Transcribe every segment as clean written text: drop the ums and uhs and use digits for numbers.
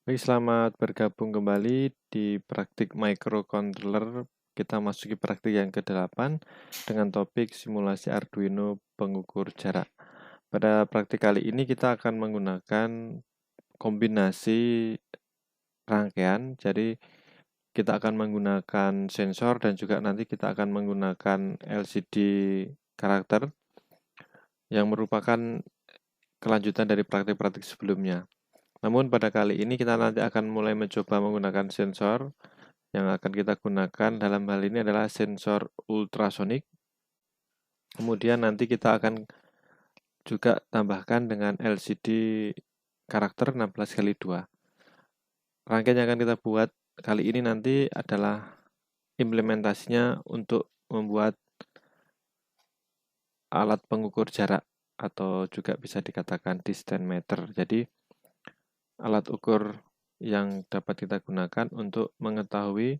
Baik, selamat bergabung kembali di praktik microcontroller. Kita masuki praktik yang ke-8 dengan topik simulasi Arduino pengukur jarak. Pada praktik kali ini kita akan menggunakan kombinasi rangkaian. Jadi kita akan menggunakan sensor dan juga nanti kita akan menggunakan LCD karakter yang merupakan kelanjutan dari praktik-praktik sebelumnya. Namun pada kali ini kita nanti akan mulai mencoba menggunakan sensor. Yang akan kita gunakan dalam hal ini adalah sensor ultrasonik. Kemudian nanti kita akan juga tambahkan dengan LCD karakter 16x2. Rangkaian yang akan kita buat kali ini nanti adalah implementasinya untuk membuat alat pengukur jarak atau juga bisa dikatakan distance meter. Jadi alat ukur yang dapat kita gunakan untuk mengetahui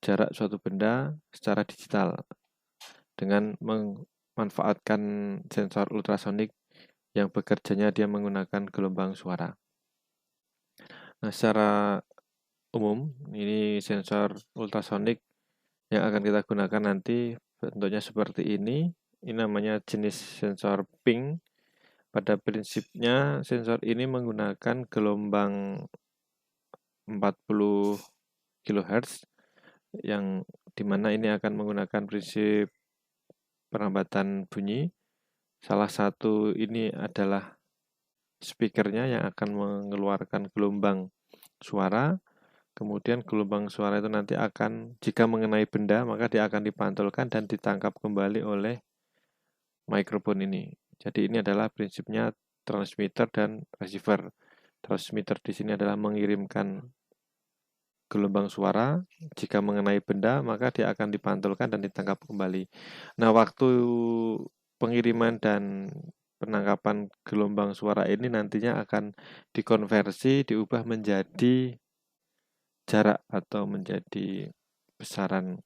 jarak suatu benda secara digital dengan memanfaatkan sensor ultrasonik yang bekerjanya dia menggunakan gelombang suara. Nah, secara umum, ini sensor ultrasonik yang akan kita gunakan nanti bentuknya seperti ini. Ini namanya jenis sensor ping. Pada prinsipnya, sensor ini menggunakan gelombang 40 kHz yang dimana ini akan menggunakan prinsip perlambatan bunyi. Salah satu ini adalah speakernya yang akan mengeluarkan gelombang suara. Kemudian gelombang suara itu nanti akan, jika mengenai benda, maka dia akan dipantulkan dan ditangkap kembali oleh mikrofon ini. Jadi ini adalah prinsipnya transmitter dan receiver. Transmitter di sini adalah mengirimkan gelombang suara. Jika mengenai benda, maka dia akan dipantulkan dan ditangkap kembali. Nah, waktu pengiriman dan penangkapan gelombang suara ini nantinya akan dikonversi, diubah menjadi jarak atau menjadi besaran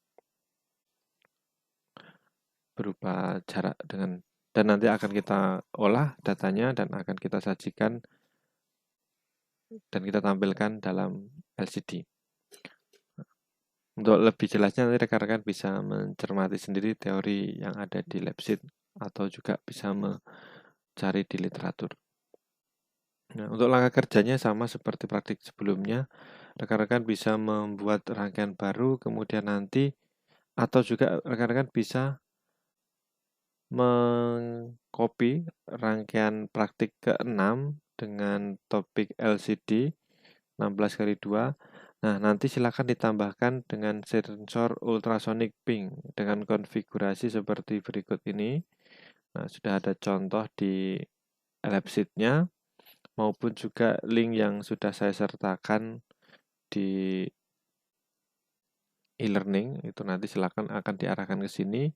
berupa jarak dan nanti akan kita olah datanya dan akan kita sajikan dan kita tampilkan dalam LCD. Untuk lebih jelasnya nanti rekan-rekan bisa mencermati sendiri teori yang ada di labsheet atau juga bisa mencari di literatur. Nah, untuk langkah kerjanya sama seperti praktik sebelumnya, rekan-rekan bisa membuat rangkaian baru, kemudian nanti atau juga rekan-rekan bisa mengcopy rangkaian praktik ke-6 dengan topik LCD 16x2. Nah, nanti silakan ditambahkan dengan sensor ultrasonic ping dengan konfigurasi seperti berikut ini. Nah, sudah ada contoh di labsheet-nya maupun juga link yang sudah saya sertakan di e-learning. Itu nanti silakan akan diarahkan ke sini.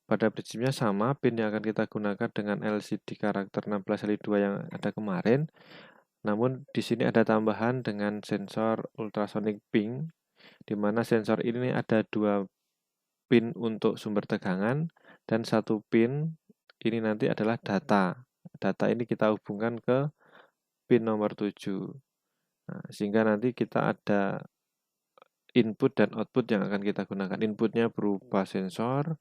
Pada prinsipnya sama, pin yang akan kita gunakan dengan LCD karakter 16x2 yang ada kemarin. Namun di sini ada tambahan dengan sensor ultrasonic ping, di mana sensor ini ada 2 pin untuk sumber tegangan dan 1 pin ini nanti adalah data. Data ini kita hubungkan ke pin nomor 7. Nah, sehingga nanti kita ada input dan output yang akan kita gunakan. Inputnya berupa sensor,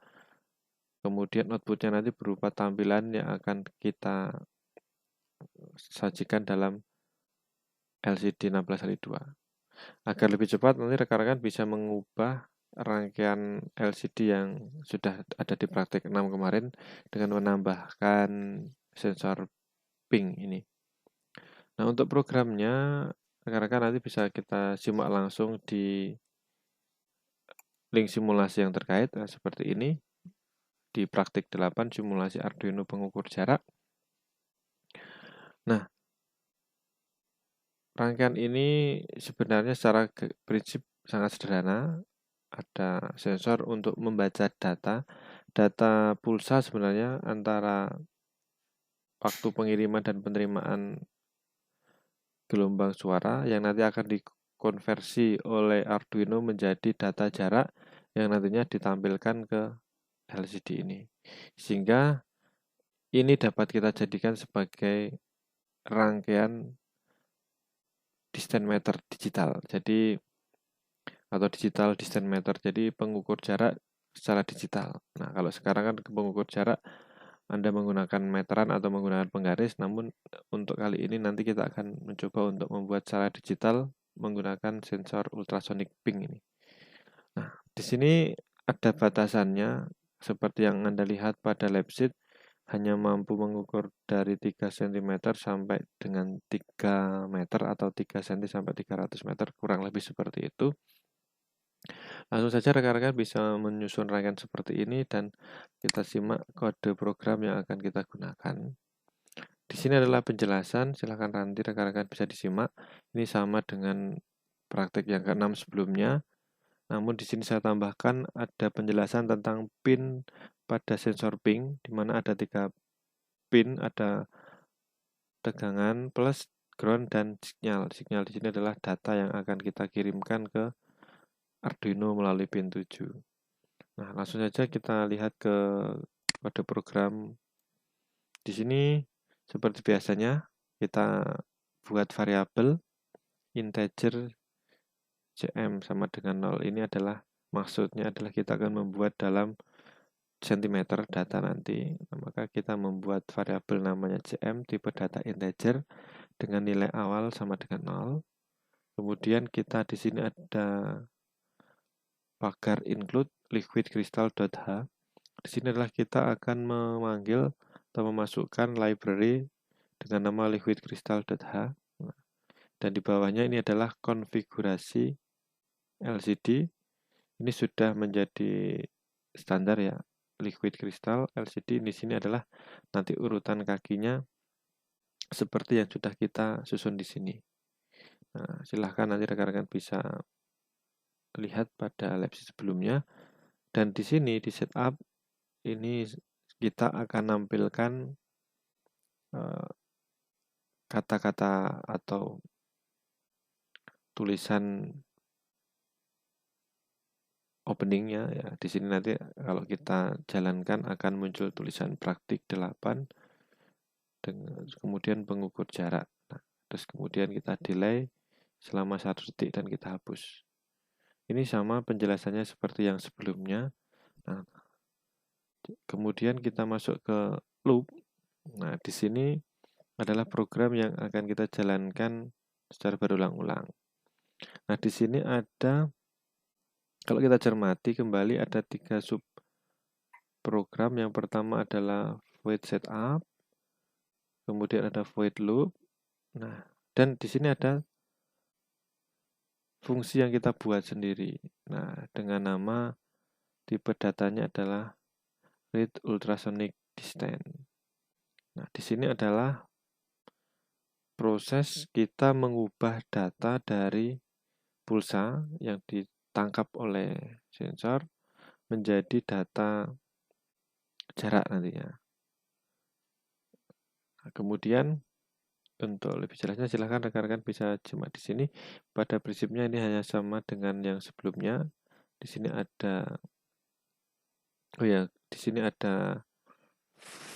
kemudian outputnya nanti berupa tampilan yang akan kita sajikan dalam LCD 16x2. Agar lebih cepat, nanti rekan-rekan bisa mengubah rangkaian LCD yang sudah ada di praktik 6 kemarin dengan menambahkan sensor ping ini. Nah, untuk programnya, rekan-rekan nanti bisa kita simak langsung di link simulasi yang terkait, seperti ini. Di praktik 8, simulasi Arduino pengukur jarak. Nah, rangkaian ini sebenarnya secara prinsip sangat sederhana. Ada sensor untuk membaca data pulsa sebenarnya antara waktu pengiriman dan penerimaan gelombang suara yang nanti akan dikonversi oleh Arduino menjadi data jarak yang nantinya ditampilkan ke LCD ini. Sehingga ini dapat kita jadikan sebagai rangkaian distance meter digital. Jadi atau digital distance meter. Jadi pengukur jarak secara digital. Nah, kalau sekarang kan pengukur jarak Anda menggunakan meteran atau menggunakan penggaris, namun untuk kali ini nanti kita akan mencoba untuk membuat secara digital menggunakan sensor ultrasonic ping ini. Nah, di sini ada batasannya seperti yang Anda lihat pada lab sheet, hanya mampu mengukur dari 3 cm sampai dengan 3 meter atau 3 cm sampai 300 meter, kurang lebih seperti itu. Langsung saja rekan-rekan bisa menyusun rangkaian seperti ini dan kita simak kode program yang akan kita gunakan. Di sini adalah penjelasan, silahkan nanti rekan-rekan bisa disimak. Ini sama dengan praktek yang ke-6 sebelumnya. Namun di sini saya tambahkan ada penjelasan tentang pin pada sensor ping, di mana ada 3 pin, ada tegangan, plus, ground, dan sinyal. Sinyal di sini adalah data yang akan kita kirimkan ke Arduino melalui pin 7. Nah, langsung saja kita lihat ke kode program. Di sini seperti biasanya kita buat variabel integer cm sama dengan 0. Ini adalah maksudnya adalah kita akan membuat dalam centimeter data nanti. Nah, maka kita membuat variabel namanya cm tipe data integer dengan nilai awal sama dengan 0. Kemudian kita di sini ada pagar include liquid crystal.h. Di sini adalah kita akan memanggil atau memasukkan library dengan nama liquid crystal.h. Dan di bawahnya ini adalah konfigurasi LCD. Ini sudah menjadi standar ya, liquid crystal LCD. Di sini adalah nanti urutan kakinya seperti yang sudah kita susun di sini. Nah, silahkan nanti rekan-rekan bisa lihat pada lab sebelumnya. Dan di sini di setup ini kita akan nampilkan kata-kata atau tulisan openingnya ya. Di sini nanti kalau kita jalankan akan muncul tulisan praktik 8 dengan kemudian pengukur jarak. Nah, terus kemudian kita delay selama 1 detik dan kita hapus. Ini sama penjelasannya seperti yang sebelumnya. Nah, kemudian kita masuk ke loop. Nah, di sini adalah program yang akan kita jalankan secara berulang-ulang. Nah, di sini ada, kalau kita cermati kembali ada 3 sub program. Yang pertama adalah void setup, kemudian ada void loop. Nah, dan di sini ada fungsi yang kita buat sendiri. Nah, dengan nama tipe datanya adalah read ultrasonic distance. Nah, di sini adalah proses kita mengubah data dari pulsa yang ditangkap oleh sensor menjadi data jarak nantinya. Nah, kemudian untuk lebih jelasnya silahkan rekan-rekan bisa simak di sini. Pada prinsipnya ini hanya sama dengan yang sebelumnya. Di sini ada di sini ada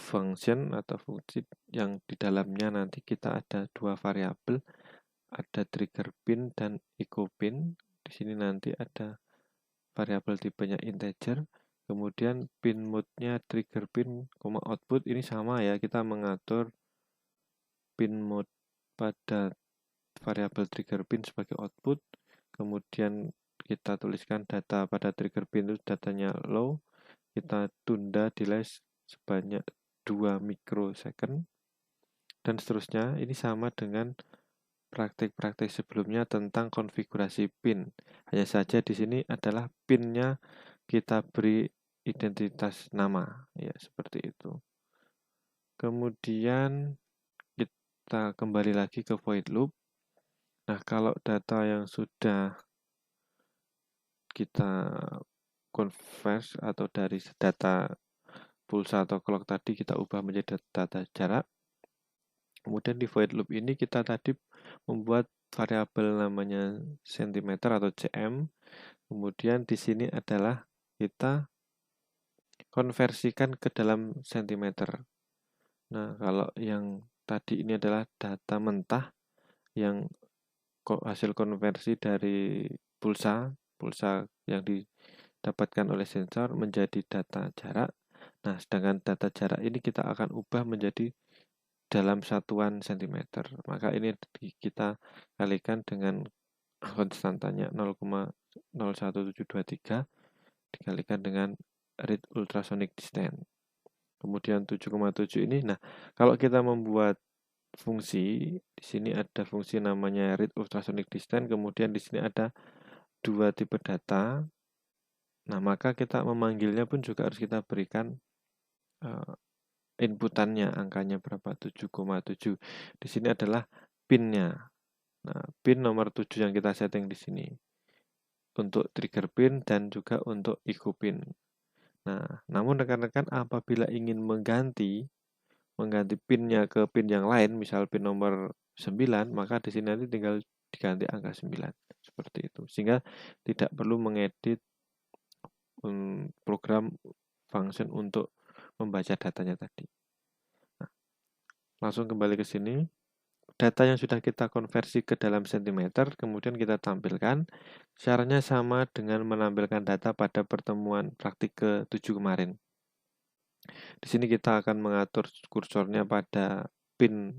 function atau fungsi yang di dalamnya nanti kita ada 2 variabel, ada trigger pin dan echo pin. Di sini nanti ada variabel tipenya integer, kemudian pin mode-nya trigger pin, output ini sama ya, kita mengatur pin mode pada variabel trigger pin sebagai output, kemudian kita tuliskan data pada trigger pin itu datanya low, kita tunda delay sebanyak 2 mikrosecond, dan seterusnya. Ini sama dengan praktik-praktik sebelumnya tentang konfigurasi pin. Hanya saja di sini adalah pinnya kita beri identitas nama, ya seperti itu. Kemudian kita kembali lagi ke void loop. Nah, kalau data yang sudah kita convert atau dari data pulsa atau clock tadi kita ubah menjadi data jarak. Kemudian di void loop ini kita tadi membuat variabel namanya centimeter atau cm. Kemudian di sini adalah kita konversikan ke dalam centimeter. Nah, kalau yang tadi ini adalah data mentah yang hasil konversi dari pulsa yang didapatkan oleh sensor menjadi data jarak. Nah, sedangkan data jarak ini kita akan ubah menjadi dalam satuan cm. Maka ini kita kalikan dengan konstantanya 0,01723 dikalikan dengan read ultrasonic distance. Kemudian 7,7 ini, nah kalau kita membuat fungsi, di sini ada fungsi namanya read ultrasonic distance, kemudian di sini ada dua tipe data. Nah, maka kita memanggilnya pun juga harus kita berikan inputannya, angkanya berapa, 7,7. Di sini adalah pin-nya. Nah, pin nomor 7 yang kita setting di sini. Untuk trigger pin dan juga untuk IQ pin. Nah, namun rekan-rekan apabila ingin mengganti pinnya ke pin yang lain, misal pin nomor 9, maka di sini nanti tinggal diganti angka 9. Seperti itu. Sehingga tidak perlu mengedit program function untuk membaca datanya tadi. Nah, langsung kembali ke sini. Data yang sudah kita konversi ke dalam sentimeter, kemudian kita tampilkan. Caranya sama dengan menampilkan data pada pertemuan praktik ke-7 kemarin. Di sini kita akan mengatur kursornya pada pin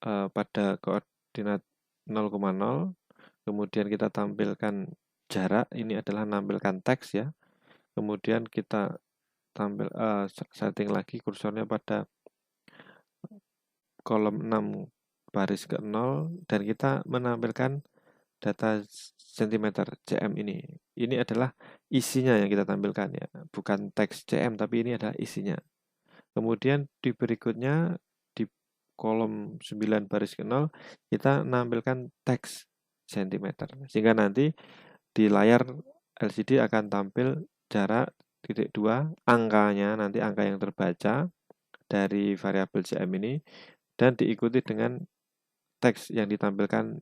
pada koordinat 0,0. Kemudian kita tampilkan jarak, ini adalah menampilkan teks ya. Kemudian kita setting lagi kursornya pada kolom 6 baris ke 0 dan kita menampilkan data cm cm ini. Ini adalah isinya yang kita tampilkan ya, bukan teks cm tapi ini adalah isinya. Kemudian di berikutnya di kolom 9 baris ke 0 kita menampilkan teks cm. Sehingga nanti di layar LCD akan tampil jarak titik 2, angkanya nanti angka yang terbaca dari variabel cm ini dan diikuti dengan teks yang ditampilkan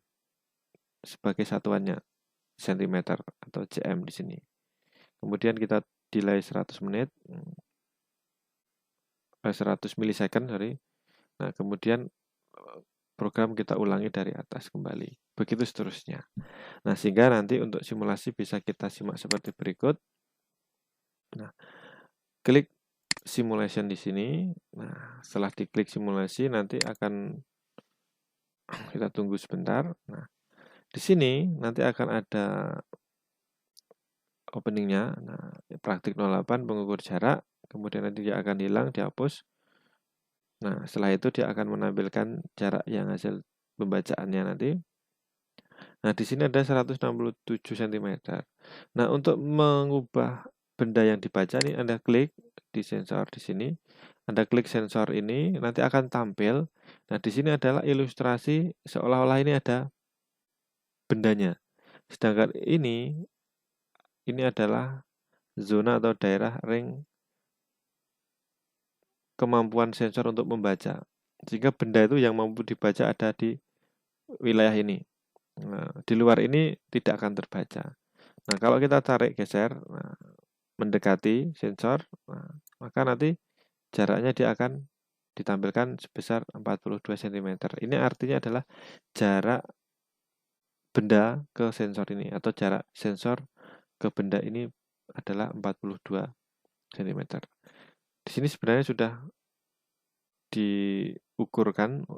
sebagai satuannya cm atau cm di sini. Kemudian kita delay 100 menit 100 milisecond sorry. Nah, kemudian program kita ulangi dari atas kembali. Begitu seterusnya. Nah, sehingga nanti untuk simulasi bisa kita simak seperti berikut. Nah, klik simulation di sini. Nah, setelah diklik simulasi nanti akan kita tunggu sebentar. Nah, di sini nanti akan ada openingnya. Nah, praktik 08 pengukur jarak. Kemudian nanti dia akan hilang, dihapus. Nah, setelah itu dia akan menampilkan jarak yang hasil pembacaannya nanti. Nah, di sini ada 167 cm. Nah, untuk mengubah benda yang dibaca ini Anda klik di sensor di sini. Anda klik sensor ini, nanti akan tampil. Nah, di sini adalah ilustrasi seolah-olah ini ada bendanya. Sedangkan ini adalah zona atau daerah ring kemampuan sensor untuk membaca. Sehingga benda itu yang mampu dibaca ada di wilayah ini. Nah, di luar ini tidak akan terbaca. Nah, kalau kita tarik geser, mendekati sensor, maka nanti jaraknya dia akan ditampilkan sebesar 42 cm. Ini artinya adalah jarak benda ke sensor ini atau jarak sensor ke benda ini adalah 42 cm. Di sini sebenarnya sudah diukurkan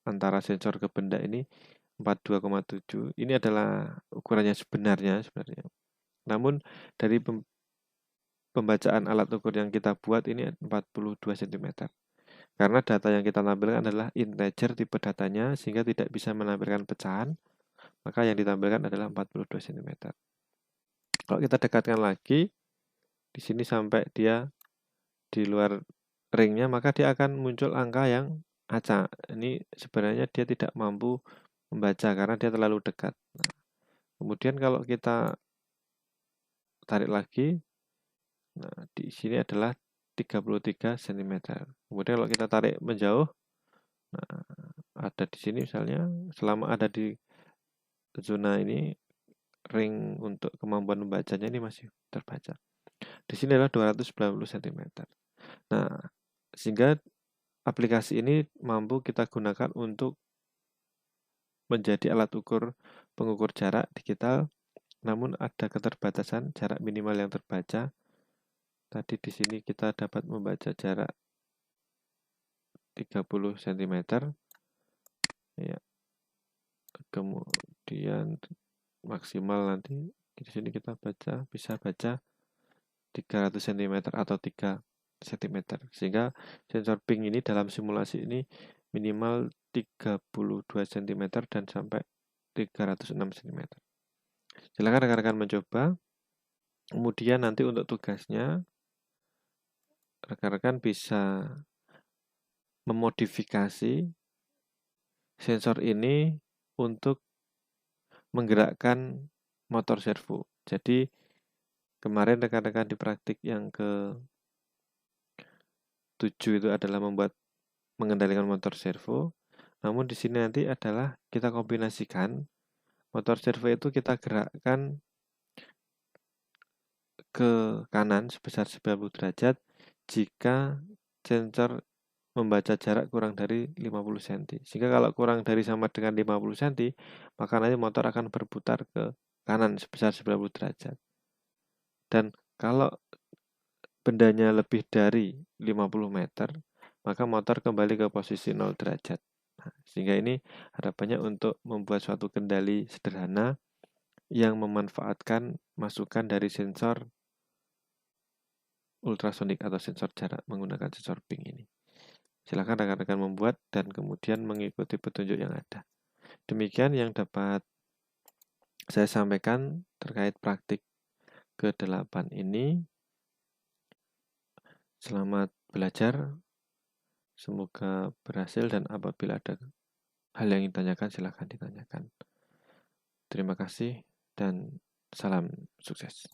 antara sensor ke benda ini 42,7. Ini adalah ukurannya sebenarnya. Namun dari pembacaan alat ukur yang kita buat ini 42 cm. Karena data yang kita tampilkan adalah integer tipe datanya sehingga tidak bisa menampilkan pecahan, maka yang ditampilkan adalah 42 cm. Kalau kita dekatkan lagi di sini sampai dia di luar ringnya, maka dia akan muncul angka yang acak. Ini sebenarnya dia tidak mampu membaca karena dia terlalu dekat. Nah, kemudian kalau kita tarik lagi, nah di sini adalah 33 cm. Kemudian kalau kita tarik menjauh, nah ada di sini misalnya, selama ada di zona ini, ring untuk kemampuan membacanya ini masih terbaca. Di sini adalah 290 cm. Nah, sehingga aplikasi ini mampu kita gunakan untuk menjadi alat ukur pengukur jarak digital, namun ada keterbatasan jarak minimal yang terbaca. Tadi di sini kita dapat membaca jarak 30 cm. Ya, kemudian maksimal nanti di sini kita bisa baca 300 cm atau 3 cm. Sehingga sensor ping ini dalam simulasi ini minimal 32 cm dan sampai 306 cm. Silakan rekan-rekan mencoba. Kemudian nanti untuk tugasnya rekan-rekan bisa memodifikasi sensor ini untuk menggerakkan motor servo. Jadi kemarin rekan-rekan di praktik yang ke-7 itu adalah mengendalikan motor servo. Namun di sini nanti adalah kita kombinasikan motor servo itu kita gerakkan ke kanan sebesar 90 derajat jika sensor membaca jarak kurang dari 50 cm. Sehingga kalau kurang dari sama dengan 50 cm, maka nanti motor akan berputar ke kanan sebesar 90 derajat. Dan kalau bendanya lebih dari 50 meter, maka motor kembali ke posisi 0 derajat. Nah, sehingga ini harapannya untuk membuat suatu kendali sederhana yang memanfaatkan masukan dari sensor ultrasonik atau sensor jarak menggunakan sensor ping ini. Silakan rekan-rekan membuat dan kemudian mengikuti petunjuk yang ada. Demikian yang dapat saya sampaikan terkait praktik ke-8 ini. Selamat belajar. Semoga berhasil dan apabila ada hal yang ditanyakan silakan ditanyakan. Terima kasih dan salam sukses.